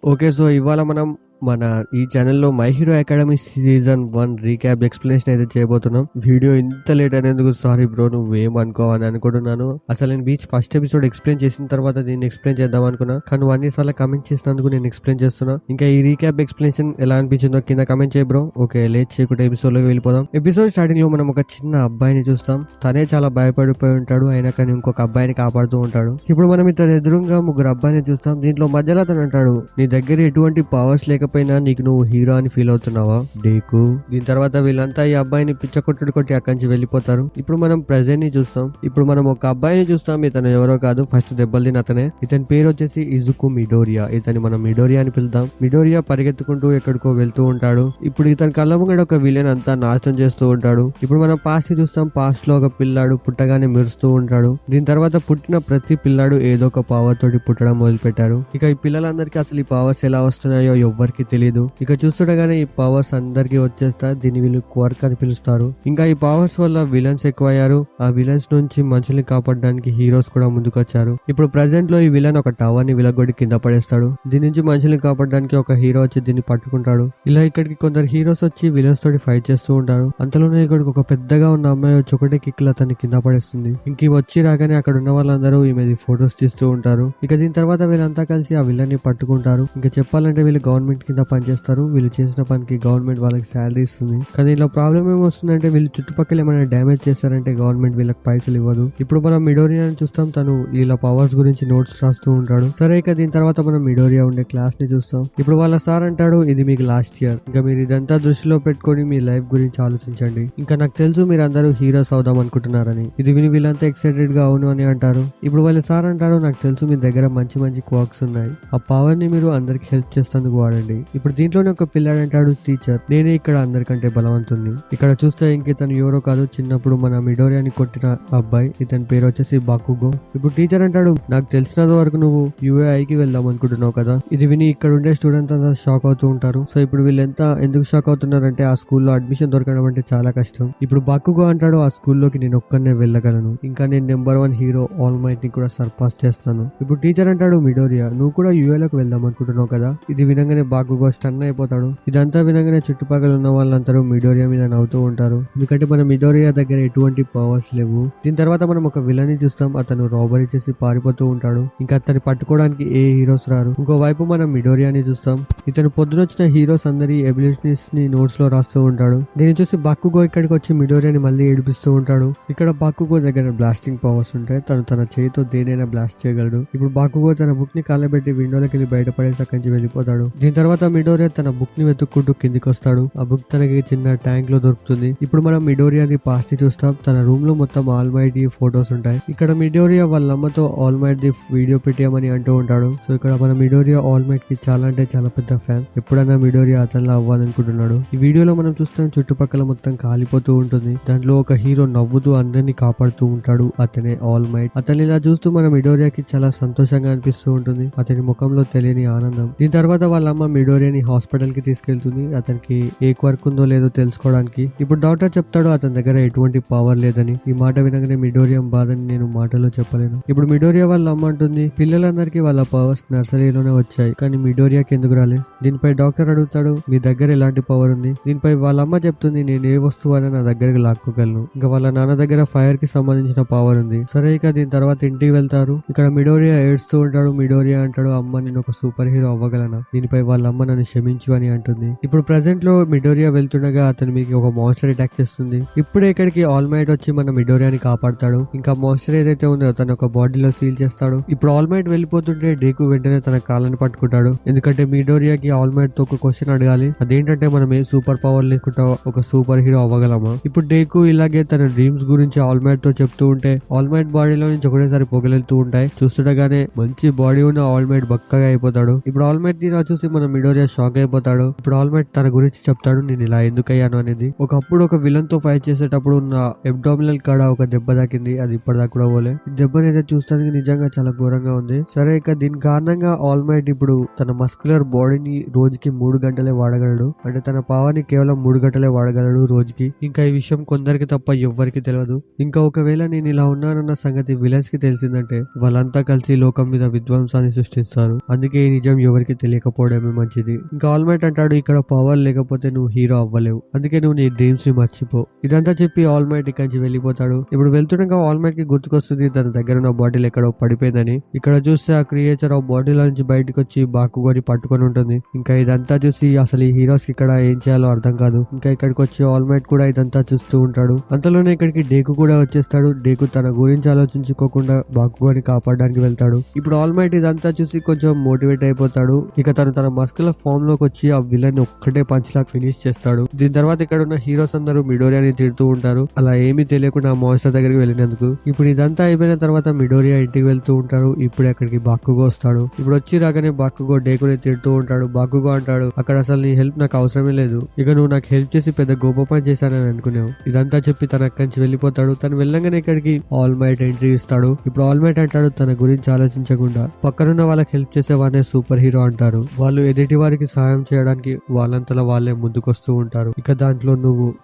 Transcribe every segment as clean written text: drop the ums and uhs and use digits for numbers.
Okay. So, ఇవాళ మనం మన ఈ ఛానెల్‌లో 'my hero academy' season 1 recap explanation అయితే చేయబోతున్నాం. వీడియో ఇంత లేట్ అయినందుకు సారీ బ్రో, నువ్వేమనుకో అని అనుకుంటున్నాను. అసలు నేను ఫస్ట్ ఎపిసోడ్ ఎక్స్‌ప్లెయిన్ చేసిన తర్వాత దీన్ని ఎక్స్‌ప్లెయిన్ చేద్దాం అనుకున్నా. కానీ నువ్వు అన్ని సార్లు కామెంట్ చేసినందుకు నేను ఎక్స్‌ప్లెయిన్ చేస్తున్నా. ఇంకా ఈ రీక్యాప్ ఎక్స్‌ప్లనేషన్ ఎలా అనిపించిందో కింద కామెంట్ చేయి బ్రో. ఓకే, లేట్ చేయకుండా ఎపిసోడ్‌లోకి వెళ్ళిపోదాం. ఎపిసోడ్ స్టార్టింగ్‌లో మనం ఒక చిన్న అబ్బాయిని చూస్తాం. తనే చాలా భయపడిపోయి ఉంటాడు. అయినా కానీ ఇంకొక అబ్బాయిని కాపాడుతూ ఉంటాడు. ఇప్పుడు మనం ఇతని ఎదురుగా ముగ్గురు అబ్బాయిని చూస్తాం. దీంట్లో మధ్యలో అతను అంటాడు, నీ దగ్గర ఎటువంటి పవర్స్ లేకపోయినా నీకు నువ్వు హీరో అని ఫీల్ అవుతున్నావా డేకు. దీని తర్వాత వీళ్ళంతా ఈ అబ్బాయిని పిచ్చకొట్టుడు కొట్టి అక్కడి నుంచి వెళ్ళిపోతారు. ఇప్పుడు మనం ప్రెజెంట్ ని చూస్తాం. ఇప్పుడు మనం ఒక అబ్బాయిని చూస్తాం. ఇతను ఎవరో కాదు, ఫస్ట్ దెబ్బలు తిన అతనే. ఇతని పేరు వచ్చేసి ఇజుకు మిడోరియా. ఇతని మనం మిడోరియా అని పిలుద్దాం. మిడోరియా పరిగెత్తుకుంటూ ఎక్కడికో వెళ్తూ ఉంటాడు. ఇప్పుడు ఇతని కళ్ళ ముంగడ ఒక విలన్ అంతా నాశనం చేస్తూ ఉంటాడు. ఇప్పుడు మనం పాస్ట్ ని చూస్తాం. పాస్ట్ లో ఒక పిల్లాడు పుట్టగానే మెరుస్తూ ఉంటాడు. దీని తర్వాత పుట్టిన ప్రతి పిల్లాడు ఏదో ఒక పవర్ తోటి పుట్టడం మొదలు పెట్టారు. ఇక ఈ పిల్లలందరికీ అసలు ఈ పవర్స్ ఎలా వస్తున్నాయో ఎవ్వరికి తెలియదు. ఇక చూస్తుండగానే ఈ పవర్స్ అందరికి వచ్చేస్తా. దీన్ని వీళ్ళు క్వర్క్ అని పిలుస్తారు. ఇంకా ఈ పవర్స్ వల్ల విలన్స్ ఎక్కువయ్యారు. ఆ విలన్స్ నుంచి మనుషుల్ని కాపాడడానికి హీరోస్ కూడా ముందుకొచ్చారు. ఇప్పుడు ప్రెసెంట్ లో ఈ విలన్ ఒక టవర్ ని విలగొట్టి కింద పడేస్తాడు. దీని నుంచి మనుషుల్ని కాపాడడానికి ఒక హీరో వచ్చి దీన్ని పట్టుకుంటాడు. ఇలా ఇక్కడికి కొందరు హీరోస్ వచ్చి విలన్స్ తోటి ఫైట్ చేస్తూ ఉంటారు. అంతలోనే ఇక్కడికి ఒక పెద్దగా ఉన్న అమ్మాయి వచ్చి ఒకటే కిక్లో అతన్ని కింద పడేస్తుంది. ఇంక వచ్చి రాగానే అక్కడ ఉన్న వాళ్ళందరూ ఈమెది ఫొటోస్ తీస్తూ ఉంటారు. ఇక దీని తర్వాత వీళ్ళంతా కలిసి ఆ విలన్ ని పట్టుకుంటారు. ఇంకా చెప్పాలంటే వీళ్ళు గవర్నమెంట్ కింద పనిచేస్తారు. వీళ్ళు చేసిన పనికి గవర్నమెంట్ వాళ్ళకి శాలరీ ఇస్తుంది. కానీ ఇలా ప్రాబ్లం ఏమొస్తుందంటే వీళ్ళు చుట్టుపక్కల ఏమైనా డ్యామేజ్ చేశారంటే గవర్నమెంట్ వీళ్ళకి పైసలు ఇవ్వదు. ఇప్పుడు మనం మిడోరియాని చూస్తాం. తను ఇలా పవర్స్ గురించి నోట్స్ రాస్తూ ఉంటాడు. సరే, ఇక దీని తర్వాత మనం మిడోరియా ఉండే క్లాస్ ని చూస్తాం. ఇప్పుడు వాళ్ళ సార్ అంటాడు, ఇది మీకు లాస్ట్ ఇయర్. ఇంకా మీరు ఇదంతా దృష్టిలో పెట్టుకొని మీ లైఫ్ గురించి ఆలోచించండి. ఇంకా నాకు తెలుసు మీరు అందరూ హీరోస్ అవుదాం అనుకుంటున్నారని. ఇది విని వీళ్ళంతా ఎక్సైటెడ్ గా అవును అని అంటారు. ఇప్పుడు వాళ్ళ సార్ అంటాడు, నాకు తెలుసు మీ దగ్గర మంచి మంచి క్వాక్స్ ఉన్నాయి. ఆ పవర్ ని మీరు అందరికి హెల్ప్ చేస్తేందుకు వాడండి. ఇప్పుడు దీంట్లోనే ఒక పిల్లాడు అంటాడు, టీచర్ నేనే ఇక్కడ అందరికంటే బలవంతుణ్ణి. ఇక్కడ చూస్తే ఇంక ఇతను ఎవరో కాదు, చిన్నప్పుడు మన మిడోరియాని కొట్టిన అబ్బాయి. ఇతని పేరు వచ్చేసి బాకుగో. ఇప్పుడు టీచర్ అంటాడు, నాకు తెలిసినంత వరకు నువ్వు యుఏఐకి వెళ్దాం అనుకుంటున్నావు కదా. ఇది విని ఇక్కడ ఉండే స్టూడెంట్స్ అంతా షాక్ అవుతూ ఉంటారు. సో ఇప్పుడు వీళ్ళంతా ఎందుకు షాక్ అవుతున్నారంటే ఆ స్కూల్లో అడ్మిషన్ దొరకడం అంటే చాలా కష్టం. ఇప్పుడు బాకుగో అంటాడు, ఆ స్కూల్లోకి నేను ఒక్కనే వెళ్ళగలను. ఇంకా నేను నెంబర్ 1 హీరో ఆల్ మైట్ ని కూడా సర్పాస్ చేస్తాను. ఇప్పుడు టీచర్ అంటాడు, మిడోరియా నువ్వు కూడా యుఏలోకి వెళ్దాం అనుకుంటున్నావు కదా. ఇది వినగానే బాకుగో స్టన్ అయిపోతాడు. ఇదంతా వినగానే చుట్టుపక్కల ఉన్న వాళ్ళందరూ మిడోరియా మీద నవ్వుతూ ఉంటారు. ఎందుకంటే మన మిడోరియా దగ్గర ఎటువంటి పవర్స్ లేవు. దీని తర్వాత మనం ఒక విలన్ ని చూస్తాం. అతను రాబరీ చేసి పారిపోతూ ఉంటాడు. ఇంకా అతన్ని పట్టుకోవడానికి ఏ హీరోస్ రారు. ఇంకోవైపు మనం మిడోరియాని చూస్తాం. ఇతను పొద్దునొచ్చిన హీరోస్ అందరి ఎబిలిటీస్ ని నోట్స్ లో రాస్తూ ఉంటాడు. దీన్ని చూసి బాకుగో ఇక్కడికి వచ్చి మిడోరియాని మళ్ళీ ఏడిపిస్తూ ఉంటాడు. ఇక్కడ బాకుగో దగ్గర బ్లాస్టింగ్ పవర్స్ ఉంటాయి. తను తన చేతితో దేనైనా బ్లాస్ట్ చేయగలడు. ఇప్పుడు బాకుగో తన బుక్ ని కాలబెట్టి విండోలోకి వెళ్ళి బయటపడేసి అక్కడి నుంచి వెళ్ళిపోతాడు. దీని తర్వాత మిడోరియా తన బుక్ ని వెతుక్కుంటూ కిందికి వస్తాడు. ఆ బుక్ తనకి చిన్న ట్యాంక్ లో దొరుకుతుంది. ఇప్పుడు మనం మిడోరియాది పాస్ట్ ని చూస్తాం. తన రూమ్ లో మొత్తం ఆల్ మైట్ ఫోటోస్ ఉంటాయి. ఇక్కడ మిడోరియా వాళ్ళ అమ్మతో ఆల్ మైట్ ది వీడియో పెట్టామని అంటూ ఉంటాడు. సో ఇక్కడ మన మిడోరియా ఆల్ మైట్ కి చాలా అంటే చాలా పెద్ద ఫ్యాన్. ఎప్పుడైనా మిడోరియా అతనిలా అవ్వాలనుకుంటున్నాడు. ఈ వీడియోలో మనం చూస్తాం చుట్టుపక్కల మొత్తం కాలిపోతూ ఉంటుంది. దాంట్లో ఒక హీరో నవ్వుతూ అందరినీ కాపాడుతూ ఉంటాడు. అతనే ఆల్ మైట్. అతన్ని ఇలా చూస్తూ మన మిడోరియాకి చాలా సంతోషంగా అనిపిస్తూ ఉంటుంది. అతని ముఖంలో తెలియని ఆనందం. దీని తర్వాత వాళ్ళ అమ్మ మిడోరియాని హాస్పిటల్ కి తీసుకెళ్తుంది. అతనికి ఏ వర్క్ ఉందో లేదో తెలుసుకోవడానికి. ఇప్పుడు డాక్టర్ చెప్తాడు అతని దగ్గర ఎటువంటి పవర్ లేదని. ఈ మాట వినగానే మిడోరియా బాధని నేను మాటలో చెప్పలేను. ఇప్పుడు మిడోరియా వాళ్ళ అమ్మ అంటుంది, పిల్లలందరికీ వాళ్ళ పవర్స్ నర్సరీలోనే వచ్చాయి, కానీ మిడోరియాకి ఎందుకు రాలే. దీనిపై డాక్టర్ అడుగుతాడు, మీ దగ్గర ఎలాంటి పవర్ ఉంది. దీనిపై వాళ్ళ అమ్మ చెప్తుంది, నేను ఏ వస్తువు అయినా నా దగ్గరికి లాక్కోగలను. ఇంకా వాళ్ళ నాన్న దగ్గర ఫైర్ కి సంబంధించిన పవర్ ఉంది. సరే, ఇక దీని తర్వాత ఇంటికి వెళ్తారు. ఇక్కడ మిడోరియా ఏడుస్తూ ఉంటాడు. మిడోరియా అంటాడు, అమ్మ నేను ఒక సూపర్ హీరో అవ్వగలనా. దీనిపై వాళ్ళ అమ్మ నన్ను క్షమించు అని అంటుంది. ఇప్పుడు ప్రెసెంట్ లో మిడోరియా వెళ్తుండగా అతని మీకు ఒక మాన్స్టర్ అటాక్ చేస్తుంది. ఇప్పుడే ఇక్కడికి ఆల్ మైట్ వచ్చి మన మిడోరియాని కాపాడతాడు. ఇంకా మాన్స్టర్ ఏదైతే ఉందో తన ఒక బాడీలో సీల్ చేస్తాడు. ఇప్పుడు ఆల్ మైట్ వెళ్ళిపోతుంటే డేకు వెంటనే తన కాళ్ళని పట్టుకుంటాడు. ఎందుకంటే మిడోరియాకి ఆల్ మైట్ తో ఒక క్వశ్చన్ అడగాలి. అదేంటంటే మనం ఏ సూపర్ పవర్ లేకుండా ఒక సూపర్ హీరో అవ్వగలమా. ఇప్పుడు డేకు ఇలాగే తన డ్రీమ్స్ గురించి ఆల్ మైట్ తో చెప్తూ ఉంటే ఆల్ మైట్ బాడీలో నుంచి ఒకటేసారి పొగలెళ్తూ ఉంటాయి. చూస్తుండగానే మంచి బాడీ ఉన్న ఆల్ మైట్ బక్కగా అయిపోతాడు. ఇప్పుడు ఆల్ మైట్ ని చూసి మన మిడోరియా షాక్ అయిపోతాడు. ఇప్పుడు ఆల్ మైట్ తన గురించి చెప్తాడు, నేను ఇలా ఎందుకు అయ్యాను అనేది. ఒకప్పుడు ఒక విలన్ తో ఫైట్ చేసేటప్పుడు నా అబ్డామినల్ కాడ ఒక దెబ్బ తాకింది. అది ఇప్పటిదాకా కూడా పోలే. ఈ దెబ్బని అయితే చూస్తానికి నిజంగా చాలా ఘోరంగా ఉంది. సరే, ఇక దీని కారణంగా ఆల్ మైట్ ఇప్పుడు తన మస్కులర్ బాడీని రోజుకి 3 గంటలే వాడగలడు. అంటే తన పవర్ ని కేవలం 3 గంటలే వాడగలడు రోజుకి. ఇంకా ఈ విషయం కొందరికి తప్ప ఎవ్వరికి తెలియదు. ఇంకా ఒకవేళ నేను ఇలా ఉన్నానన్న సంగతి విలన్స్ కి తెలిసిందంటే వాళ్ళంతా కలిసి లోకం మీద విధ్వంసాన్ని సృష్టిస్తారు. అందుకే ఈ నిజం ఎవరికి తెలియకపోవడమే మంచిది. ఇంకా ఆల్ మైట్ అంటాడు, ఇక్కడ పవర్ లేకపోతే నువ్వు హీరో అవ్వలేవు, అందుకే నువ్వు నీ డ్రీమ్స్ ని మర్చిపో. ఇదంతా చెప్పి ఆల్ మైట్ ఇక్కడి నుంచి వెళ్ళిపోతాడు. ఇప్పుడు వెళ్తుండగా ఆల్ మైట్ కి గుర్తుకొస్తుంది తన దగ్గర ఉన్న బాటిల్ ఎక్కడో పడిపోయిందని. ఇక్కడ చూస్తే ఆ క్రియేచర్ ఆ బాటిల్ నుంచి బయటకు వచ్చి బాకుగోని పట్టుకొని ఉంటుంది. ఇంకా ఇదంతా చూసి అసలు ఈ హీరోస్ కి ఇక్కడ ఏం చేయాలో అర్థం కాదు. ఇంకా ఇక్కడికి వచ్చి ఆల్ మైట్ కూడా ఇదంతా చూస్తూ ఉంటాడు. అంతలోనే ఇక్కడికి డేకు కూడా వచ్చేస్తాడు. డేకు తన గురించి ఆలోచించుకోకుండా బాకుగోని కాపాడడానికి వెళ్తాడు. ఇప్పుడు ఆల్ మైట్ ఇదంతా చూసి కొంచెం మోటివేట్ అయిపోతాడు. ఇక తన మస్కులర్ ఫామ్ లోకి వచ్చి ఆ విలన్ ఒక్కటే పంచ్ లా ఫినిష్ చేస్తాడు. దీని తర్వాత ఇక్కడ ఉన్న హీరోస్ అందరూ మిడోరియాని తిడుతూ ఉంటారు, అలా ఏమీ తెలియకుండా ఆ మాన్స్టర్ దగ్గరికి వెళ్ళినందుకు. ఇప్పుడు ఇదంతా అయిపోయిన తర్వాత మిడోరియా ఇంటికి వెళ్తూ ఉంటారు. ఇప్పుడు అక్కడికి బాకుగో వస్తాడు. ఇప్పుడు వచ్చి రాగానే బాకుగో డేకుని తిడుతూ ఉంటాడు. బాకుగో అంటాడు, అక్కడ అసలు నీ హెల్ప్ నాకు అవసరమే లేదు, ఇక నువ్వు నాకు హెల్ప్ చేసి పెద్ద గొప్ప పని చేశానని అనుకున్నావు. ఇదంతా చెప్పి తన అక్కడి నుంచి వెళ్ళిపోతాడు. తను వెళ్ళగానే ఇక్కడికి ఆల్ మైట్ ఎంట్రీ ఇస్తాడు. ఇప్పుడు ఆల్ మైట్ అంటాడు, తన గురించి ఆలోచించకుండా పక్కనున్న వాళ్ళకి హెల్ప్ చేసేవానే సూపర్ హీరో అంటారు. వాళ్ళు ఎదుటి వారికి సహాయం చేయడానికి వాళ్ళంతలో వాళ్ళే ముందుకొస్తూ ఉంటారు. ఇక దాంట్లో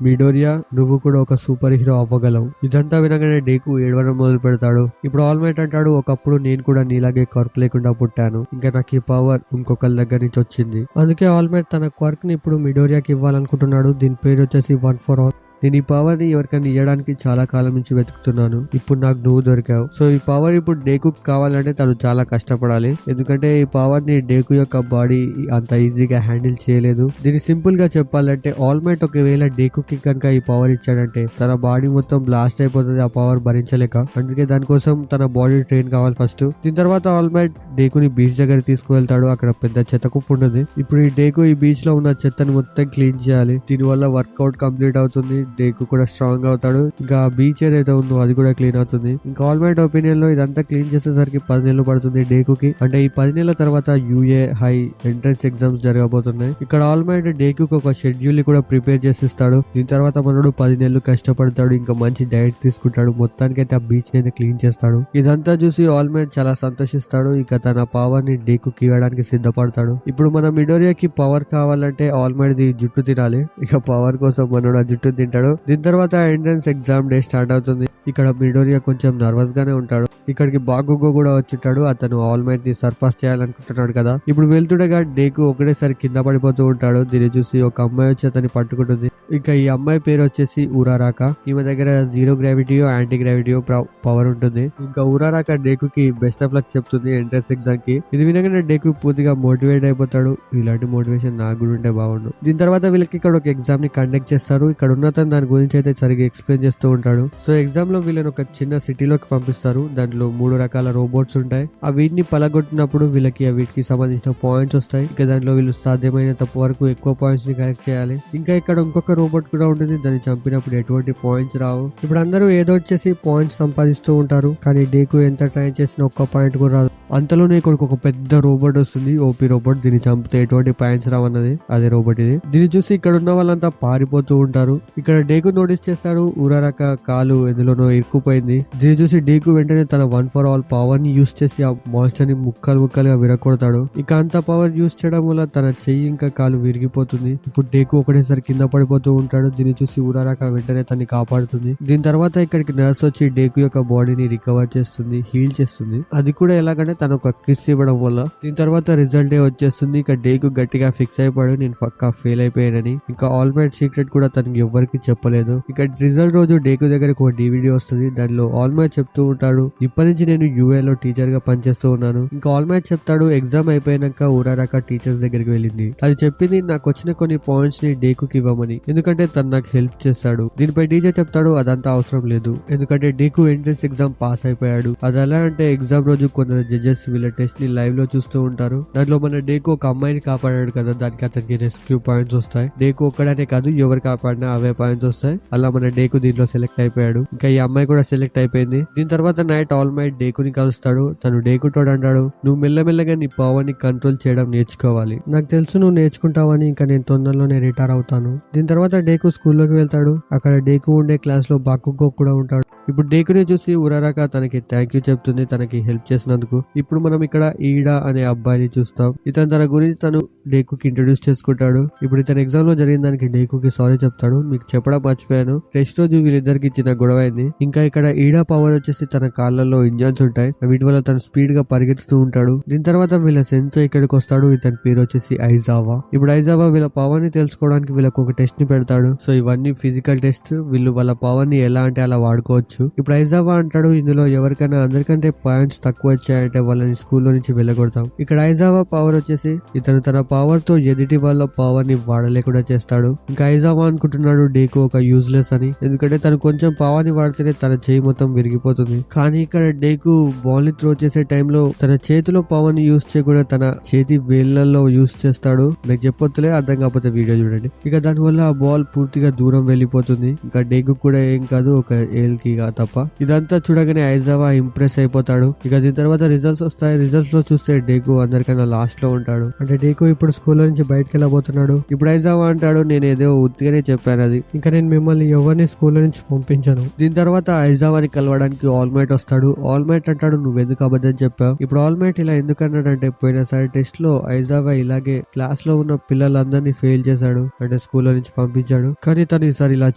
మిడోరియా నువ్వు కూడా ఒక సూపర్ హీరో అవ్వగలవు. ఇదంతా వినగానే డేకు ఏడవడం మొదలు పెడతాడు. ఇప్పుడు ఆల్ మైట్ అంటాడు, ఒకప్పుడు నేను కూడా నీలాగే క్వర్క్ లేకుండా పుట్టాను, ఇంకా నాకు ఈ పవర్ ఇంకొకరి దగ్గర నుంచి వచ్చింది. అందుకే ఆల్ మైట్ తన క్వర్క్ ని ఇప్పుడు మిడోరియాకి ఇవ్వాలనుకుంటున్నాడు. దీని పేరు వచ్చేసి వన్ ఫర్ ఆల్. నేను ఈ పవర్ ని ఎవరికైనా ఇవ్వడానికి చాలా కాలం నుంచి వెతుకుతున్నాను. ఇప్పుడు నాకు నువ్వు దొరికావు. సో ఈ పవర్ ఇప్పుడు డేకు కావాలంటే తను చాలా కష్టపడాలి, ఎందుకంటే ఈ పవర్ ని డేకు యొక్క బాడీ అంత ఈజీగా హ్యాండిల్ చేయలేదు. దీన్ని సింపుల్ గా చెప్పాలంటే ఆల్ మైట్ ఒకవేళ డేకుకి కనుక ఈ పవర్ ఇచ్చాడంటే తన బాడీ మొత్తం బ్లాస్ట్ అయిపోతుంది, ఆ పవర్ భరించలేక. అందుకే దానికోసం తన బాడీ ట్రైన్ కావాలి ఫస్ట్. దీని తర్వాత ఆల్ మైట్ డేకుని బీచ్ దగ్గర తీసుకువెళ్తాడు. అక్కడ పెద్ద చెత్త కుప్ప ఉంటుంది. ఇప్పుడు ఈ డేకు ఈ బీచ్ లో ఉన్న చెత్తని మొత్తం క్లీన్ చేయాలి. దీని వల్ల వర్కౌట్ కంప్లీట్ అవుతుంది. డేకు కూడా స్ట్రాంగ్ అవుతాడు. ఇంకా బీచ్ ఏదైతే ఉందో అది కూడా క్లీన్ అవుతుంది. ఇంకా ఆల్ మైట్ ఒపీనియన్ లో ఇదంతా క్లీన్ చేసేసరికి 10 నెలలు పడుతుంది డేకుకి. అంటే ఈ 10 నెలల తర్వాత యూఏ హై ఎంట్రన్స్ ఎగ్జామ్స్ జరగబోతున్నాయి. ఇక్కడ ఆల్ మైట్ డేకుకి ఒక షెడ్యూల్ ని కూడా ప్రిపేర్ చేసిస్తాడు. దీని తర్వాత మనోడు 10 నెలలు కష్టపడతాడు. ఇంకా మంచి డైట్ తీసుకుంటాడు. మొత్తానికి అయితే ఆ బీచ్ ని క్లీన్ చేస్తాడు. ఇదంతా చూసి ఆల్ మైట్ చాలా సంతోషిస్తాడు. ఇక తన పవర్ ని డేకుకి ఇవ్వడానికి సిద్ధపడతాడు. ఇప్పుడు మన మిడోరియాకి పవర్ కావాలంటే ఆల్ మైట్ ది జుట్టు తినాలి. ఇక పవర్ కోసం మనోడు ఆ జుట్టు తింటాడు. దీని తర్వాత ఎంట్రన్స్ ఎగ్జామ్ డే స్టార్ట్ అవుతుంది. ఇక్కడ మిడోరియా కొంచెం నర్వస్ గానే ఉంటాడు. ఇక్కడికి బాగుగో కూడా వచ్చింటాడు. అతను ఆల్ మైట్ ని సర్పాస్ చేయాలనుకుంటున్నాడు కదా. ఇప్పుడు వెళ్తుండగా డేకు ఒకటేసారి కింద పడిపోతూ ఉంటాడు. దీన్ని చూసి ఒక అమ్మాయి వచ్చి అతన్ని పట్టుకుంటుంది. ఇంకా ఈ అమ్మాయి పేరు వచ్చేసి ఉరారాక. ఈమె దగ్గర 0 గ్రావిటీయో యాంటీ గ్రావిటీయో పవర్ ఉంటుంది. ఇంకా ఉరారాక డేకుకి బెస్ట్ ఆఫ్ లక్ చెప్తుంది ఎంట్రన్స్ ఎగ్జామ్ కి. ఇది వినగానే డేకు పూర్తిగా మోటివేట్ అయిపోతాడు. ఇలాంటి మోటివేషన్ నాకు కూడా ఉంటే బాగుండు. దీని తర్వాత వీళ్ళకి ఇక్కడ ఒక ఎగ్జామ్ ని కండక్ట్ చేస్తారు. ఇక్కడ ఉన్న దాని గురించి అయితే సరిగ్గా ఎక్స్ప్లెయిన్ చేస్తూ ఉంటాడు. సో ఎగ్జామ్ లో వీళ్ళని ఒక చిన్న సిటీలోకి పంపిస్తారు. దాంట్లో 3 రకాల రోబోట్స్ ఉంటాయి. ఆ వీటిని పలగొట్టినప్పుడు వీళ్ళకి వీటికి సంబంధించిన పాయింట్స్ వస్తాయి. ఇక దాంట్లో వీళ్ళు సాధ్యమైనంత వరకు ఎక్కువ పాయింట్స్ ని కలెక్ట్ చేయాలి. ఇంకా ఇక్కడ ఇంకొక రోబోట్ కూడా ఉంటుంది. దాన్ని చంపినప్పుడు ఎటువంటి పాయింట్స్ రావు. ఇప్పుడు అందరూ ఏదో వచ్చేసి పాయింట్స్ సంపాదిస్తూ ఉంటారు. కానీ డేకు ఎంత ట్రై చేసినా ఒక్క పాయింట్ కూడా రాదు. అంతలోనే ఇక్కడికి ఒక పెద్ద రోబోట్ వస్తుంది, ఓపీ రోబోట్. దీన్ని చంపితే ఎటువంటి పాయింట్స్ రావన్నది అదే రోబోట్ ఇది. దీన్ని చూసి ఇక్కడ ఉన్న వాళ్ళంతా పారిపోతూ ఉంటారు. ఇక్కడ డేకు నోటీస్ చేస్తాడు, ఉరారాక కాలు ఎందులోనో ఇరుక్కుపోయింది. దీన్ని చూసి డేకు వెంటనే తన వన్ ఫర్ ఆల్ పవర్ ని యూస్ చేసి ఆ మాన్స్టర్ ని ముక్కలుగా విరగొడతాడు. ఇక అంత పవర్ యూస్ చేయడం వల్ల తన చెయ్యి ఇంకా కాలు విరిగిపోతుంది. ఇప్పుడు డేకు ఒకటేసారి కింద పడిపోతూ ఉంటాడు. దీన్ని చూసి ఉరారాక వెంటనే తన్ని కాపాడుతుంది. దీని తర్వాత ఇక్కడికి నర్స్ వచ్చి డేకు యొక్క బాడీని రికవర్ చేస్తుంది, హీల్ చేస్తుంది. అది కూడా ఎలాగంటే తను ఒక కిస్ ఇవ్వడం వల్ల. దీని తర్వాత రిజల్ట్ వచ్చేస్తుంది. ఇక డేకు గట్టిగా ఫిక్స్ అయిపోయాడు, నేను పక్కా ఫెయిల్ అయిపోయానని. ఇంకా ఆల్ మైట్ సీక్రెట్ కూడా తనకి ఎవ్వరికి చెప్పలేదు. ఇక రిజల్ట్ రోజు డేకు దగ్గరకు ఒక DVD వస్తుంది. దానిలో ఆల్ మైట్ చెప్తూ ఉంటాడు, ఇప్పటి నుంచి నేను యూఏ లో టీచర్ గా పనిచేస్తూ ఉన్నాను. ఇంకా ఆల్ మైట్ చెప్తాడు, ఎగ్జామ్ అయిపోయాక ఉరారాక టీచర్స్ దగ్గరికి వెళ్ళింది. అది చెప్పింది నాకు వచ్చిన కొన్ని పాయింట్స్ ని డేకుకి ఇవ్వమని, ఎందుకంటే తను నాకు హెల్ప్ చేస్తాడు. దీనిపై డీజే చెప్తాడు, అదంతా అవసరం లేదు, ఎందుకంటే డేకు ఎంట్రన్స్ ఎగ్జామ్ పాస్ అయిపోయాడు. అది ఎలా అంటే ఎగ్జామ్ రోజు కొందరు జడ్జెస్ వీళ్ళ టెస్ట్ ని లైవ్ లో చూస్తూ ఉంటారు. దాంట్లో మన డేకు ఒక అమ్మాయిని కాపాడాడు కదా, దానికి అతనికి రెస్క్యూ పాయింట్స్ వస్తాయి. డేకు ఒక్కడనే కాదు, ఎవరు కాపాడినా అవే పాయింట్స్ వస్తాయి. అలా మన డేకు దీంట్లో సెలెక్ట్ అయిపోయాడు. ఇంకా ఈ అమ్మాయి కూడా సెలెక్ట్ అయిపోయింది. దీని తర్వాత నైట్ ఆల్ మైట్ డేకుని కలుస్తాడు. తను డేకుతోడు అంటాడు, నువ్వు మెల్లమెల్లగా నీ పవర్ ని కంట్రోల్ చేయడం నేర్చుకోవాలి. నాకు తెలుసు నువ్వు నేర్చుకుంటావని, ఇంకా నేను తొందరలోనే రిటైర్ అవుతాను. దీని తర్వాత డేకు స్కూల్లోకి వెళ్తాడు. అక్కడ డేకు ఉండే క్లాస్ లో బాకుగో కూడా ఉంటాడు. ఇప్పుడు డేకుని చూసి ఉరారాక తనకి థ్యాంక్ యూ చెప్తుంది తనకి హెల్ప్ చేసినందుకు. ఇప్పుడు మనం ఇక్కడ ఈడా అనే అబ్బాయిని చూస్తాం. ఇతను తన గురించి తను డేకుకి ఇంట్రొడ్యూస్ చేసుకుంటాడు. ఇప్పుడు ఇతను ఎగ్జామ్ లో జరిగిన దానికి డేకుకి సారీ చెప్తాడు. మీకు చెప్పడం మర్చిపోయాను, టెస్ట్ రోజు వీళ్ళిద్దరికి చిన్న గొడవ అయింది. ఇంకా ఇక్కడ ఈడా పవర్ వచ్చేసి తన కాళ్ళల్లో ఇంజన్స్ ఉంటాయి, వీటి వల్ల తను స్పీడ్ గా పరిగెత్తుతూ ఉంటాడు. దీని తర్వాత వీళ్ళ సెన్సో ఇక్కడికి వస్తాడు. ఇతని పేరు వచ్చేసి ఐజావా. ఇప్పుడు ఐజావా వీళ్ళ పవర్ ని తెలుసుకోవడానికి వీళ్ళకి ఒక టెస్ట్ ని పెడతాడు. సో ఇవన్నీ ఫిజికల్ టెస్ట్, వీళ్ళు వాళ్ళ పవర్ ని ఎలా అంటే అలా వాడుకోవచ్చు. ఇప్పుడు ఐజావా అంటాడు, ఇందులో ఎవరికైనా అందరికంటే పాయింట్స్ తక్కువ వచ్చాయంటే వాళ్ళని స్కూల్లో నుంచి వెళ్ళగొడతాం. ఇక్కడ ఐజావా పవర్ వచ్చేసి ఇతను తన పవర్ తో ఎదుటి వాళ్ళ పవర్ ని వాడలేకుండా చేస్తాడు. ఇంకా ఐజావా అనుకుంటున్నాడు డేకు ఒక యూజ్లెస్ అని, ఎందుకంటే తను కొంచెం పవర్ ని వాడితేనే తన చేయి మొత్తం విరిగిపోతుంది. కానీ ఇక్కడ డేకు బాల్ ని త్రో చేసే టైంలో తన చేతిలో పవర్ ని యూజ్ చేయకుండా తన చేతి వేళ్లలో యూజ్ చేస్తాడు. నాకు చెప్పొద్దులే, అర్థం కాకపోతే వీడియో చూడండి. ఇక దాని వల్ల ఆ బాల్ పూర్తిగా దూరం వెళ్ళిపోతుంది. ఇంకా డేకు కూడా ఏం కాదు, ఒక ఏల్ కి తప్ప. ఇదంతా చూడగానే ఐజావా ఇంప్రెస్ అయిపోతాడు. ఇక దీని తర్వాత రిజల్ట్స్ వస్తాయి. రిజల్ట్స్ లో చూస్తే డేకు అందరికన్నా లాస్ట్ లో ఉంటాడు. అంటే డేకు ఇప్పుడు స్కూల్లో నుంచి బయటకు వెళ్ళబోతున్నాడు. ఇప్పుడు ఐజావా అంటాడు, నేను ఏదో ఉత్తిగానే చెప్పాను అది, ఇంకా నేను మిమ్మల్ని ఎవరిని స్కూల్లో నుంచి పంపించాను. దీని తర్వాత ఐజావాని కలవడానికి ఆల్మైట్ వస్తాడు. ఆల్మైట్ అంటాడు, నువ్వెందుకు అబద్ధం చెప్పావు? ఇప్పుడు ఆల్మైట్ ఇలా ఎందుకన్నాడంటే పోయినసారి టెస్ట్ లో ఐజావా ఇలాగే క్లాస్ లో ఉన్న పిల్లలందరినీ ఫెయిల్ చేశాడు, అంటే స్కూల్లో నుంచి పంపించాడు. కానీ తను ఈసారి ఇలా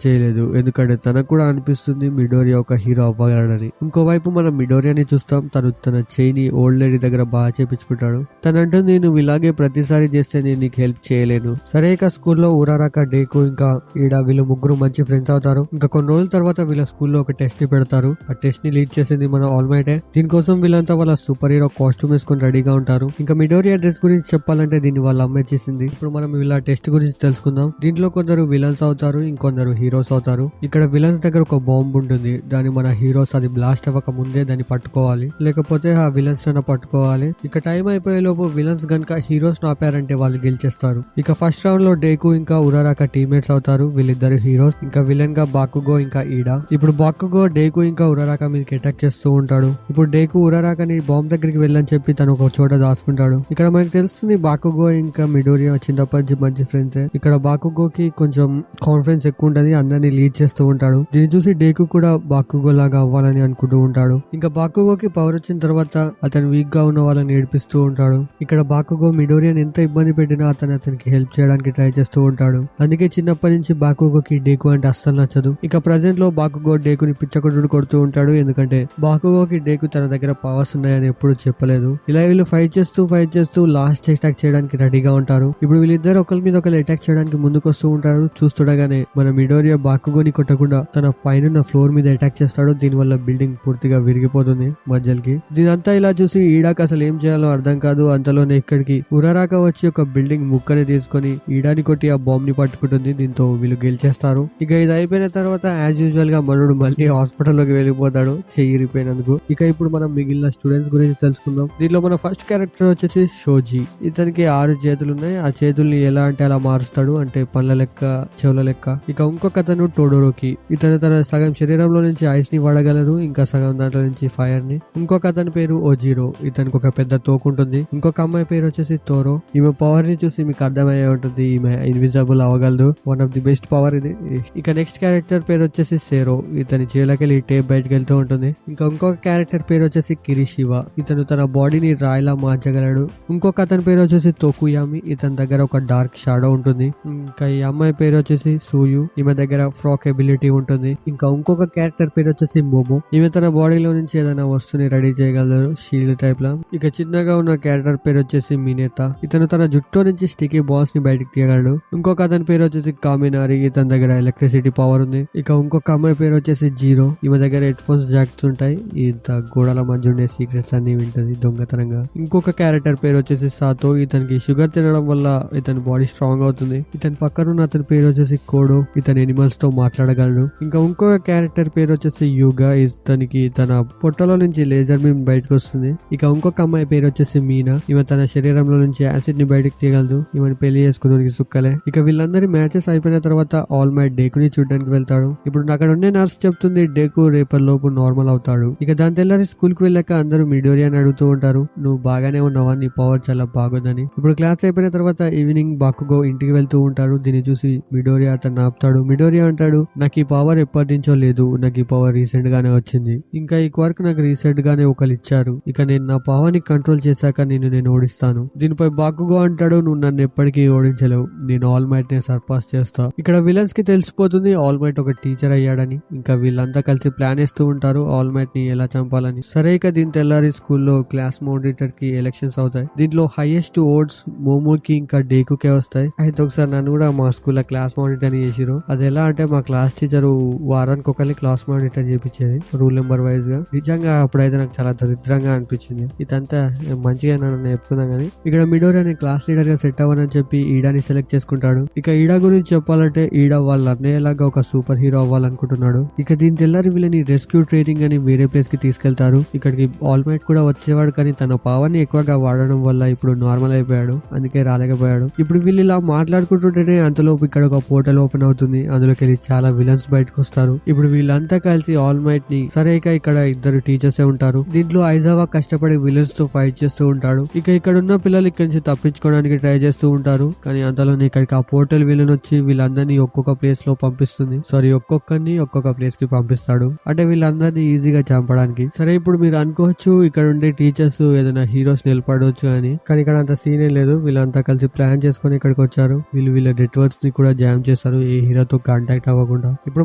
చేయలేదు, ఎందుకంటే తనకు కూడా అనిపిస్తుంది మిడోరియా ఒక హీరో అవ్వగలడని. ఇంకోవైపు మనం మిడోరియాని చూస్తాం. తను తన చేయిని ఓల్డ్ లేడీ దగ్గర బాగా చేపించుకుంటాడు. తను అంటుంది, నువ్వు ఇలాగే ప్రతిసారి చేస్తే నేను నీకు హెల్ప్ చేయలేను. సరే ఇక స్కూల్లో ఉరారాక, డేకు ఇంకా ఈడ వీళ్ళు ముగ్గురు మంచి ఫ్రెండ్స్ అవుతారు. ఇంకా కొన్ని రోజుల తర్వాత వీళ్ళ స్కూల్లో ఒక టెస్ట్ ని పెడతారు. ఆ టెస్ట్ ని లీడ్ చేసింది మన ఆల్మైటే. దీనికోసం వీళ్ళంతా వాళ్ళ సూపర్ హీరో కాస్ట్యూమ్ వేసుకుని రెడీగా ఉంటారు. ఇంకా మిడోరియా డ్రెస్ గురించి చెప్పాలంటే దీన్ని వాళ్ళ అమ్మాయి చేసింది. ఇప్పుడు మనం వీళ్ళ టెస్ట్ గురించి తెలుసుకుందాం. దీంట్లో కొందరు విలన్స్ అవుతారు, ఇంకొందరు హీరోస్ అవుతారు. ఇక్కడ విలన్స్ దగ్గర ఒక బాంబు ఉంటుంది. దాన్ని మన హీరోస్ అది బ్లాస్ట్ అవ్వక ముందే దాన్ని పట్టుకోవాలి, లేకపోతే ఆ విలన్స్ పట్టుకోవాలి. ఇక టైం అయిపోయే లోపు విలన్స్ గనుక హీరోస్ ఆపారంటే వాళ్ళు గెలిచేస్తారు. ఇక ఫస్ట్ రౌండ్ లో డేకు ఇంకా ఉరారాక టీమ్మేట్స్ అవుతారు. వీళ్ళిద్దరు హీరోస్. ఇంకా విలన్ గా బాకుగో ఇంకా ఈడా. ఇప్పుడు బాకుగో డేకు ఇంకా ఉరారాక మీదకి అటాక్ చేస్తూ ఉంటాడు. ఇప్పుడు డేకు ఉరారాకని బాంబ్ దగ్గరికి వెళ్ళని చెప్పి తను ఒక చోట దాచుకుంటాడు. ఇక్కడ మనకి తెలుస్తుంది బాకుగో ఇంకా మిడోరియా చిన్నప్పటి నుంచి మంచి ఫ్రెండ్స్. ఇక్కడ బాకుగోకి కొంచెం కాన్ఫిడెన్స్ ఎక్కువ ఉంటది, అందరినీ లీడ్ చేస్తూ ఉంటాడు. దీన్ని చూసి డేకు కూడా బాకుగో లాగా అవ్వాలని అనుకుంటూ ఉంటాడు. ఇంకా బాకుగోకి పవర్ వచ్చిన తర్వాత అతను వీక్ గా ఉన్న వాళ్ళని ఏడిపిస్తూ ఉంటాడు. ఇక్కడ బాకుగో మిడోరియాని ఎంత ఇబ్బంది పెట్టినా అతనికి హెల్ప్ చేయడానికి ట్రై చేస్తూ ఉంటాడు. అందుకే చిన్నప్పటి నుంచి బాకుగోకి డేకు అంటే అస్సలు నచ్చదు. ఇక ప్రజెంట్ లో బాకుగో డేకుని పిచ్చకొట్టుడు కొడుతూ ఉంటాడు, ఎందుకంటే బాకుగోకి డేకు తన దగ్గర పవర్స్ ఉన్నాయని ఎప్పుడు చెప్పలేదు. ఇలా వీళ్ళు ఫైట్ చేస్తూ లాస్ట్ అటాక్ చేయడానికి రెడీగా ఉంటారు. ఇప్పుడు వీళ్ళిద్దరు ఒకరి మీద ఒకరు అటాక్ చేయడానికి ముందుకు వస్తూ ఉంటారు. చూస్తుండగానే మన మిడోరియా బాకుగోని కొట్టకుండా తన పైన ఫ్లోర్ మీద అటాక్ చేస్తాడు. దీని వల్ల బిల్డింగ్ పూర్తిగా విరిగిపోతుంది మధ్యలోకి. దీనంతా ఇలా చూసి ఈడాకి అసలు ఏం చేయాలో అర్థం కాదు. అంతలోనే ఇక్కడికి ఉరారాక వచ్చి ఒక బిల్డింగ్ ముక్కని తీసుకొని ఈడాని కొట్టి ఆ బాంబ్ ని పట్టుకుంటుంది. దీంతో వీళ్ళు గెలిచేస్తారు. ఇక ఇది అయిపోయిన తర్వాత యాజ్ యూజువల్ గా మనోడు మళ్ళీ హాస్పిటల్లోకి వెళ్ళిపోతాడు చెయ్యి ఇరిపోయినందుకు. ఇక ఇప్పుడు మనం మిగిలిన స్టూడెంట్స్ గురించి తెలుసుకుందాం. దీంట్లో మన ఫస్ట్ క్యారెక్టర్ వచ్చేసి షోజీ. ఇతనికి 6 చేతులు ఉన్నాయి. ఆ చేతుల్ని ఎలా అంటే అలా మారుస్తాడు, అంటే పండ్ల లెక్క, చెవుల లెక్క. ఇక ఇంకొక అతను టోడోరోకి. ఇతను తన సగం శరీరంలో నుంచి ఐస్ ని వాడగలరు, ఇంకా సగం దాంట్లో నుంచి ఫైర్ ని. ఇంకొక అతని పేరు ఓజీరో. ఇతనికి ఒక పెద్ద తోకు ఉంటుంది. ఇంకొక అమ్మాయి పేరు వచ్చేసి తోరో. ఈమె పవర్ ని చూసి మీకు అర్థమయ్యే ఉంటుంది, ఈమె ఇన్విజిబుల్ అవ్వగలదు. One of the best power ఇది. ఇక నెక్స్ట్ క్యారెక్టర్ పేరు వచ్చేసి సేరో. ఇతని చేలకెళ్ళి టేప్ బయటకు వెళ్తూ ఉంటుంది. ఇంకా ఇంకొక క్యారెక్టర్ పేరు వచ్చేసి కిరిషివ. ఇతను తన బాడీని రాయిలా మార్చగలడు. ఇంకొక అతని పేరు వచ్చేసి తోకుయామి. ఇతని దగ్గర ఒక డార్క్ షాడో ఉంటుంది. ఇంకా ఈ అమ్మాయి పేరు వచ్చేసి సూయు. ఈమె దగ్గర ఫ్రాక్ ఎబిలిటీ ఉంటుంది. ఇంకా ఇంకొక క్యారెక్టర్ పేరు వచ్చేసి మోమో. ఈమె తన బాడీలో నుంచి ఏదైనా వస్తువుని రెడీ చేయగలరు, షీల్డ్ టైప్ లా. ఇక చిన్నగా ఉన్న క్యారెక్టర్ పేరు వచ్చేసి మినేతా. ఇతను తన జుట్టు నుంచి స్టికీ బాల్స్ ని బయటకు తీయగలడు. ఇంకొక అతని పేరు వచ్చేసి కామినారి. ఇతని దగ్గర ఎలక్ట్రిసిటీ పవర్ ఉంది. ఇక ఇంకొక అమ్మాయి పేరు వచ్చేసి జీరో. ఈమె దగ్గర హెడ్ ఫోన్స్ జాక్స్ ఉంటాయి. ఇంత గోడల మధ్య ఉండే సీక్రెట్స్ అన్ని వింటది దొంగతనంగా. ఇంకొక క్యారెక్టర్ పేరు వచ్చేసి సాతో. ఇతనికి షుగర్ తినడం వల్ల ఇతని బాడీ స్ట్రాంగ్ అవుతుంది. ఇతని పక్కన ఉన్న అతని పేరు వచ్చేసి కోడో. ఇతను ఎనిమల్స్ తో మాట్లాడగలడు. ఇంకా ఇంకొక క్యారెక్టర్ పేరు వచ్చేసి యుగా. ఇతనికి తన పొట్టలో నుంచి లేజర్ బీమ్ బయటకు వస్తుంది. ఇక ఇంకొక అమ్మాయి పేరు వచ్చేసి మీనా. ఈమె తన శరీరంలో నుంచి యాసిడ్ ని బయటకు తీయగలదు. ఈమెను పెళ్లి చేసుకుని సుక్కలే. ఇక వీళ్ళందరి మ్యాచెస్ అయిపోయిన తర్వాత ఆల్ మైట్ డేకుని చూడడానికి వెళ్తాడు. ఇప్పుడు అక్కడ ఉండే నర్స్ చెప్తుంది డేకు రేపటి లోపు నార్మల్ అవుతాడు. ఇక దాని తెల్లారి స్కూల్ కి వెళ్ళాక అందరూ మిడోరియాని అడుగుతూ ఉంటారు, నువ్వు బాగానే ఉన్నావా, నీ పవర్ చాలా బాగుందని. ఇప్పుడు క్లాస్ అయిపోయిన తర్వాత ఈవినింగ్ బాకుగో ఇంటికి వెళ్తూ ఉంటారు. దీన్ని చూసి మిడోరియా అతను ఆపుతాడు. మిడోరియా అంటాడు, నాకు ఈ పవర్ ఎప్పటి నుంచో లేదు, నాకు నాకు ఈ పవర్ రీసెంట్ గానే వచ్చింది. ఇంకా ఈ క్వర్క్ నాకు రీసెంట్ గానే ఒకరు ఇచ్చారు. ఇక నేను నా పవర్ని కంట్రోల్ చేశాక నేను ఓడిస్తాను. దీనిపై బాకుగో అంటాడు, నువ్వు నన్ను ఎప్పటికీ ఓడించలేవు, నేను ఆల్ మైట్ నే సర్పాస్ చేస్తా. ఇక్కడ విలన్స్ కి తెలిసిపోతుంది ఆల్ మైట్ ఒక టీచర్ అయ్యాడని. ఇంకా వీళ్ళంతా కలిసి ప్లాన్ వేస్తూ ఉంటారు ఆల్ మైట్ ని ఎలా చంపాలని. సరే ఇక దీని తెల్లారి స్కూల్లో క్లాస్ మానిటర్ కి ఎలక్షన్స్ అవుతాయి. దీంట్లో హైయెస్ట్ ఓట్స్ మోమోకి ఇంకా డేకుకే వస్తాయి. అయితే ఒకసారి నన్ను కూడా మా స్కూల్లో క్లాస్ మానిటర్ అని చేసిరు. అది ఎలా అంటే మా క్లాస్ టీచర్ వారానికి ఒకరి క్లాస్ మానిటర్ చేపించేది రూల్ నెంబర్ వైజ్ గా. నిజంగా అప్పుడైతే నాకు చాలా దరిద్రంగా అనిపించింది. ఇదంతా మంచిగా నన్ను చెప్పుకుందాం కానీ ఇక్కడ మిడోరియా క్లాస్ లీడర్ గా సెట్ అవ్వనని చెప్పి ఈడాని సెలెక్ట్ చేసుకుంటాడు. ఇక ఈడా గురించి చెప్పాలంటే ఈడా వాళ్ళ అన్నయ్యలాగా ఒక సూపర్ హీరో అవ్వాలనుకుంటున్నాడు. ఇక దీని తెల్లారి వీళ్ళని రెస్క్యూ ట్రైనింగ్ అని వేరే ప్లేస్ కి తీసుకెళ్తారు. ఇక్కడికి ఆల్ మైట్ కూడా వచ్చేవాడు కానీ తన పవర్ ని ఎక్కువగా వాడడం వల్ల ఇప్పుడు నార్మల్ అయిపోయాడు, అందుకే రాలేకపోయాడు. ఇప్పుడు వీళ్ళు ఇలా మాట్లాడుకుంటుంటేనే అంతలోపు ఇక్కడ ఒక పోర్టల్ ఓపెన్ అవుతుంది. అందులోకి వెళ్ళి చాలా విలన్స్ బయటకు వస్తారు. ఇప్పుడు వీళ్ళంతా కలిసి ఆల్ మైట్ ని సరే ఇక ఇక్కడ ఇద్దరు టీచర్స్ ఉంటారు. దీంట్లో ఐజావా కష్టపడి విలన్స్ తో ఫైట్ చేస్తూ ఉంటాడు. ఇక ఇక్కడ ఉన్న పిల్లలు ఇక్కడి నుంచి తప్పించుకోవడానికి ట్రై చేస్తూ ఉంటారు. కానీ అంతలోనే ఇక్కడికి ఆ పోర్టల్ విలన్ వచ్చి వీళ్ళందరినీ ఒక్కొక్క ప్లేస్ లో పంపిస్తుంది. సారీ ఒక్కొక్కరిని ఒక్కొక్క ప్లేస్ కి పంపిస్తాడు, అంటే వీళ్ళందరినీ ఈజీగా చంపడానికి. సరే ఇప్పుడు మీరు అనుకోవచ్చు ఇక్కడ ఉండే టీచర్స్ ఏదైనా హీరోస్ నిలబడవచ్చు అని, కానీ ఇక్కడ అంత సీనే లేదు. వీళ్ళంతా కలిసి ప్లాన్ చేసుకుని ఇక్కడికి వచ్చారు. వీళ్ళ నెట్వర్క్స్ ని కూడా జామ్ చేస్తారు ఏ హీరోతో కాంటాక్ట్ అవ్వకుండా. ఇప్పుడు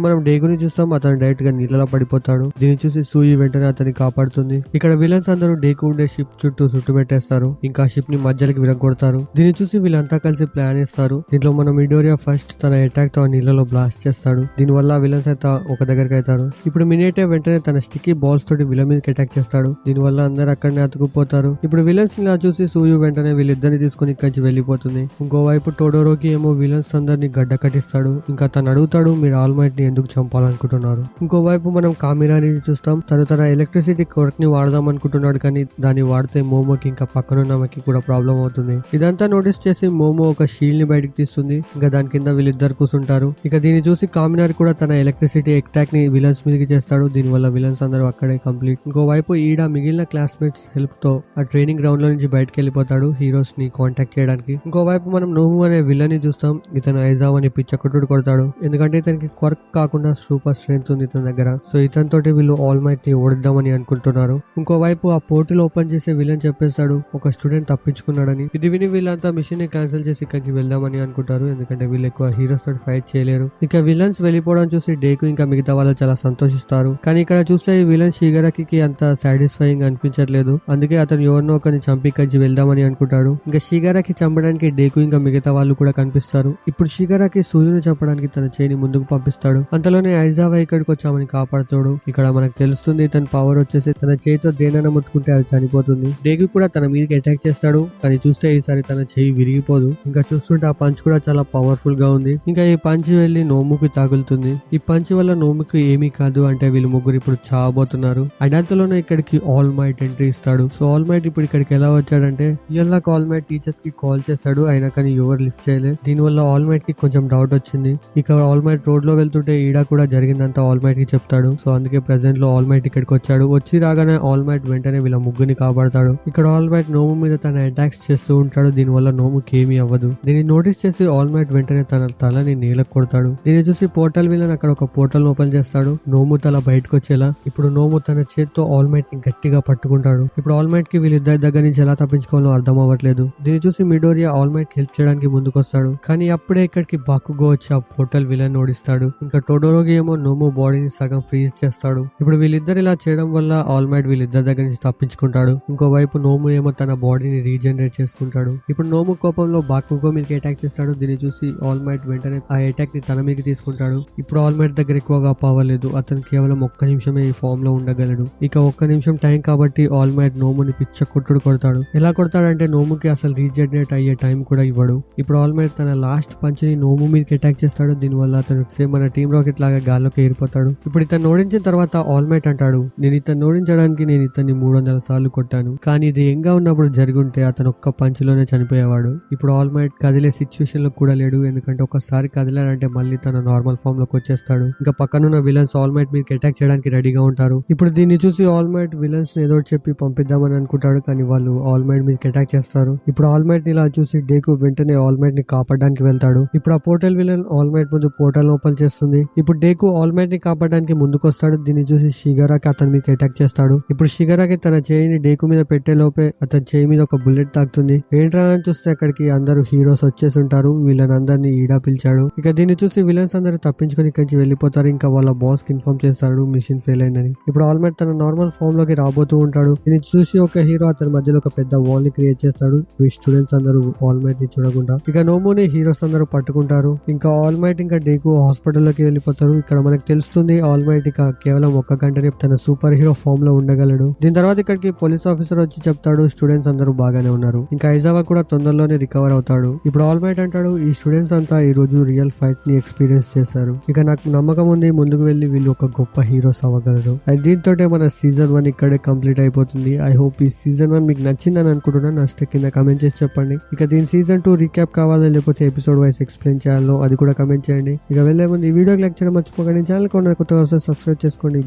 మనం డే గురించి చూస్తాం. అతను డైరెక్ట్ గా నీళ్ళలో పడిపోతాడు. దీన్ని చూసి సూయి వెంటనే అతన్ని కాపాడుతుంది. ఇక్కడ విలన్స్ అందరూ డేకు ఉండే షిప్ చుట్టూ చుట్టుపెట్టేస్తారు. ఇంకా షిప్ ని మధ్యలోకి విరగొడతారు. దీన్ని చూసి వీళ్ళంతా కలిసి ప్లాన్ చేస్తారు. దీంట్లో మనం మిడోరియా ఫస్ట్ తన అటాక్ తో నీళ్ళలో బ్లాస్ట్ చేస్తాడు. దీని వల్ల విలన్స్ అయితే ఒక దగ్గరికి అవుతారు. ఇప్పుడు మినేటే వెంటనే తన స్టిక్కీ బాల్స్ తోటి విలన్ మీదకి అటాక్ చేస్తాడు. దీని వల్ల అందరు అక్కడనే అతుకుపోతారు. ఇప్పుడు విలన్స్ ని చూసి సూయు వెంటనే వీళ్ళిద్దరిని తీసుకుని ఇక్కడి నుంచి వెళ్ళిపోతుంది. ఇంకోవైపు టోడోరోకి ఏమో విలన్స్ అందరిని గడ్డ కట్టిస్తాడు. ఇంకా తను అడుగుతాడు మీరు ఆల్ మైట్ ని ఎందుకు చంపాలనుకుంటున్నారు. ఇంకోవైపు మనం కామిరాని చూస్తాం. తన ఎలక్ట్రిసిటీ క్వర్క్ ని వాడదాం అనుకుంటున్నాడు, కానీ దాన్ని వాడితే మోమోకి ఇంకా పక్కనున్న ఆమెకి కూడా ప్రాబ్లం అవుతుంది. ఇదంతా నోటీస్ చేసి మోమో ఒక షీల్డ్ ని బయటకు తీస్తుంది. ఇంకా దాని కింద వీళ్ళిద్దరు కూర్చుంటారు. ఇక దీన్ని చూసి కామినారి కూడా తన ఎలక్ట్రిసిటీ అటాక్ ని విలన్స్ మీదకి చేస్తాడు. దీని వల్ల విలన్స్ అందరూ అక్కడే కంప్లీట్. ఇంకోవైపు ఈడ మిగిలిన క్లాస్మేట్స్ హెల్ప్ తో ఆ ట్రైనింగ్ గ్రౌండ్ లో నుంచి బయటకు వెళ్ళిపోతాడు హీరోస్ ని కాంటాక్ట్ చేయడానికి. ఇంకోవైపు మనం నోము అనే విలన్ ని చూస్తాం. ఇతను ఐజావ్ అని పిచ్చకొట్టుడు కొడతాడు, ఎందుకంటే ఇతనికి క్వర్క్ కాకుండా సూపర్ స్ట్రెంత్ ఉంది ఇతని దగ్గర. సో ఇతని తోటి వీళ్ళు ఆల్ మైట్ ని ఓడిద్దామని అనుకుంటున్నారు. ఇంకోవైపు ఆ పోర్టల్ ఓపెన్ చేసే విలన్ చెప్పేస్తాడు ఒక స్టూడెంట్ తప్పించుకున్నాడని. ఇది విని వీళ్ళంతా మిషన్ ని క్యాన్సిల్ చేసి ఇక్కడికి వెళ్దామని అనుకుంటారు, ఎందుకంటే వీళ్ళు ఎక్కువ హీరోస్ తోటి ఫైట్ చేయలేరు. ఇక విలన్స్ వెళ్ళిపోవడం చూసి డేకు ఇంకా మిగతా వాళ్ళు చాలా సంతోషిస్తారు. కానీ ఇక్కడ చూస్తే ఈ విలన్ షిగరాకి అంత సాటిస్ఫైయింగ్ అనిపించట్లేదు. అందుకే అతను ఎవరినో ఒకరిని చంపి ఇక్కడికి వెళ్దామని అనుకుంటాడు. ఇంకా షిగరాకి చంపడానికి డేకు ఇంకా మిగతా వాళ్ళు కూడా కనిపిస్తారు. ఇప్పుడు షిగరాకి సూర్యుని చంపడానికి తన చేయిని ముందుకు పంపిస్తాడు. అంతలోనే ఐజావా ఇక్కడికి వచ్చామని కాపాడుతాడు. ఇక్కడ మనకు తెలుస్తుంది తన పవర్ వచ్చేసి తన చేతితో దేనైనా ముట్టుకుంటే అది చనిపోతుంది. డేకు కూడా తన మీదకి అటాక్ చేస్తాడు, కానీ చూస్తే ఈసారి తన చేయి విరిగిపోదు. ఇంకా చూస్తుంటే ఆ పంచ్ కూడా చాలా పవర్ఫుల్ గా ఉంది. ఇంకా ఈ పంచ్ వెళ్లి నోముకి తగులుతుంది. ఈ పంచ్ వల్ల నోముకి ఏమీ కాదు, అంటే వీళ్ళు ముగ్గురు ఇప్పుడు చావబోతున్నారు. అంతలోనే ఇక్కడికి ఆల్ మైట్ ఎంట్రీ ఇస్తాడు. సో ఆల్ మైట్ ఇప్పుడు ఇక్కడికి ఎలా వచ్చాడంటే ఇలా ఆల్ మైట్ టీచర్స్ కి కాల్ చేస్తాడు, అయినా కానీ ఎవరు లిఫ్ట్ చేయలేదు. దీని వల్ల ఆల్ మైట్ కి కొంచెం డౌట్ వచ్చింది. ఇక ఆల్ మైట్ రోడ్ లో వెళ్తుంటే ఈడా కూడా జరిగిందంతా ఆల్ మైట్ కి చెప్తాడు. సో అందుకే ప్రెసెంట్ లో ఆల్ మైట్ ఇక్కడికి వచ్చాడు. వచ్చి రాగానే ఆల్ మైట్ వెంటనే వీళ్ళ ముగ్గురిని కాపాడతాడు. ఇక్కడ ఆల్ మైట్ నోము మీద తన అటాక్స్ చేస్తూ ఉంటాడు. దీని వల్ల నోముకి ఏమీ అవ్వదు. దీన్ని నోటీస్ చేసి ఆల్ మైట్ వెంటనే తన తలని నేలకు కొడతాడు. దీన్ని చూసి పోర్టల్ విలన్ అక్కడ ఒక పోర్టల్ ఓపెన్ చేస్తాడు నోము తల బయటకు వచ్చేలా. ఇప్పుడు నోము తన చేత్తో ఆల్ మైట్ ని గట్టిగా పట్టుకుంటాడు. ఇప్పుడు ఆల్ మైట్ కి వీళ్ళిద్దరి దగ్గర నుంచి ఎలా తప్పించుకోవాలో అర్థం అవ్వట్లేదు. దీన్ని చూసి మిడోరియా ఆల్ మైట్ హెల్ప్ చేయడానికి ముందుకొస్తాడు, కానీ అప్పుడే ఇక్కడికి బాకుగో వచ్చి ఆ పోర్టల్ విలన్ ఓడిస్తాడు. ఇంకా టోడోరోగి ఏమో నోము బాడీని సగం ఫ్రీజ్ చేస్తాడు. ఇప్పుడు వీళ్ళిద్దరు ఇలా చేయడం వల్ల ఆల్ మైట్ వీళ్ళిద్దరి దగ్గర నుంచి తప్పించుకుంటాడు. ఇంకోవైపు నోము ఏమో తన బాడీని రీజనరేట్ చేసుకుంటాడు. ఇప్పుడు నోము కోపంలో బాకుగో మీదకి అటాక్ చేస్తాడు. దీన్ని చూసి ఆల్ మైట్ వెంటనే ఆ అటాక్ ని తన మీదకి తీసుకుంటాడు. ఇప్పుడు ఆల్ మైట్ దగ్గర ఎక్కువగా పవర్ లేదు, అతను కేవలం ఒక్క నిమిషమే ఈ ఫామ్ లో ఉండగలడు. ఇక ఒక్క నిమిషం టైం కాబట్టి ఆల్ మైట్ నోముని పిచ్చ కొట్టుడు కొడతాడు. ఎలా కొడతాడంటే నోముకి అసలు రీజనరేట్ అయ్యే టైం కూడా ఇవ్వడు. ఇప్పుడు ఆల్ మైట్ తన లాస్ట్ పంచ్ ని నోము మీదకి అటాక్ చేస్తాడు. దీని వల్ల అతను సేమ్ మన టీమ్ రాకెట్ లాగా గాల్లోకి ఏరిపోతాడు. ఇప్పుడు ఇతను ఓడించిన తర్వాత ఆల్ మైట్ అంటాడు నేను ఇతను ఓడించడానికి నేను ఇతన్ని 300 సార్లు కొట్టాను, కానీ ఇది ఎంగా ఉన్నప్పుడు జరుగుంటే అతను ఒక్క పంచ్ లోనే చనిపోయేవాడు. ఇప్పుడు ఆల్ మైట్ కదిలే సిచ్యువేషన్ లో కూడా లేడు, ఎందుకంటే ఒకసారి కదిలాడంటే మళ్ళీ తన నార్మల్ ఫామ్ లోకి వచ్చేస్తాడు. ఇంకా పక్కనున్న విలన్స్ ఆల్ మైట్ మీదకి అటాక్ చేయడానికి రెడీగా ఉంటారు. ఇప్పుడు దీన్ని చూసి ఆల్ మైట్ విలన్స్ ని ఏదో చెప్పి పంపిద్దామని అనుకుంటాడు, కానీ వాళ్ళు ఆల్ మైట్ మీదకి అటాక్ చేస్తారు. ఇప్పుడు ఆల్ మైట్ ని ఇలా చూసి డేకు వెంటనే ఆల్ మైట్ ని కాపాడడానికి వెళ్తాడు. ఇప్పుడు ఆ పోర్టల్ విలన్ ఆల్ మైట్ ముందు పోర్టల్ ఓపెన్ చేస్తుంది. ఇప్పుడు డేకు ఆల్ మైట్ ని కాపాడడానికి ముందుకొస్తాడు. దీన్ని చూసి షిగరాకి అతని మీకు అటాక్ చేస్తాడు. ఇప్పుడు షిగరాకి తన చేయిని డేకు మీద పెట్టే లోపే అతని చేయి మీద ఒక బుల్లెట్ తాకుతుంది. ఏంట్రా అని చూస్తే అక్కడికి అందరూ హీరోస్ వచ్చేసి ఉంటారు. వీళ్ళని అందరినీ ఈడా పిలిచాడు. ఇక దీన్ని చూసి విలన్స్ అందరూ తప్పించుకొని ఇక్కడి నుంచి వెళ్ళిపోతారు. ఇంకా వాళ్ళ బాస్ కి ఇన్ఫార్మ్ చేస్తాడు మిషన్ ఫెయిల్ అయిందని. ఇప్పుడు ఆల్ మైట్ తన నార్మల్ ఫామ్ లోకి రాబోతూ ఉంటాడు. దీన్ని చూసి ఒక హీరో అతని మధ్యలో ఒక పెద్ద వాల్ ని క్రియేట్ చేస్తాడు. ఈ స్టూడెంట్స్ అందరూ ఆల్ మైట్ ని చూడకుండా ఇక నోమోని హీరోస్ అందరూ పట్టుకుంటారు. ఇంకా ఆల్ మైట్ ఇంకా డేకు హాస్పిటల్లోకి వెళ్ళిపోతారు. ఇక్కడ మనకు తెలుస్తుంది ఆల్ మైట్ ఇక కేవలం ఒక్క గంటనే తన సూపర్ హీరో ఫామ్ లో ఉండగలడు. దీని తర్వాత ఇక్కడికి పోలీస్ ఆఫీసర్ వచ్చి చెప్తాడు స్టూడెంట్స్ అందరూ బాగానే ఉన్నారు. ఇంకా ఐజావా కూడా తొందరలోనే రికవర్ అవుతాడు. ఇప్పుడు ఆల్ మైట్ అంటాడు ఈ స్టూడెంట్స్ అంతా ఈ రోజు రియల్ ఫైట్ ని ఎక్స్పీరియన్స్ చేశారు. ఇక నాకు నమ్మకం ఉంది ముందుకు వెళ్లి వీళ్ళు ఒక గొప్ప హీరోస్ అవ్వగలరు. దీంతో మన సీజన్ 1 ఇక్కడే కంప్లీట్ అయిపోతుంది. ఐ హోప్ ఈ సీజన్ 1 మీకు నచ్చిందని అనుకుంటున్నాను. నచ్చితే కింద కమెంట్ చేసి చెప్పండి. ఇక దీని సీజన్ 2 రీక్యాప్ కావాలో లేకపోతే ఎపిసోడ్ వైస్ ఎక్స్ప్లెయిన్ చేయాలో అది కూడా కమెంట్ చేయండి. ఇక వెళ్లే ముందు ఈ వీడియోకి లైక్ చేయడం మర్చిపోకండి. ఛానల్ కొత్త సబ్స్క్రైబ్ చేసుకోండి.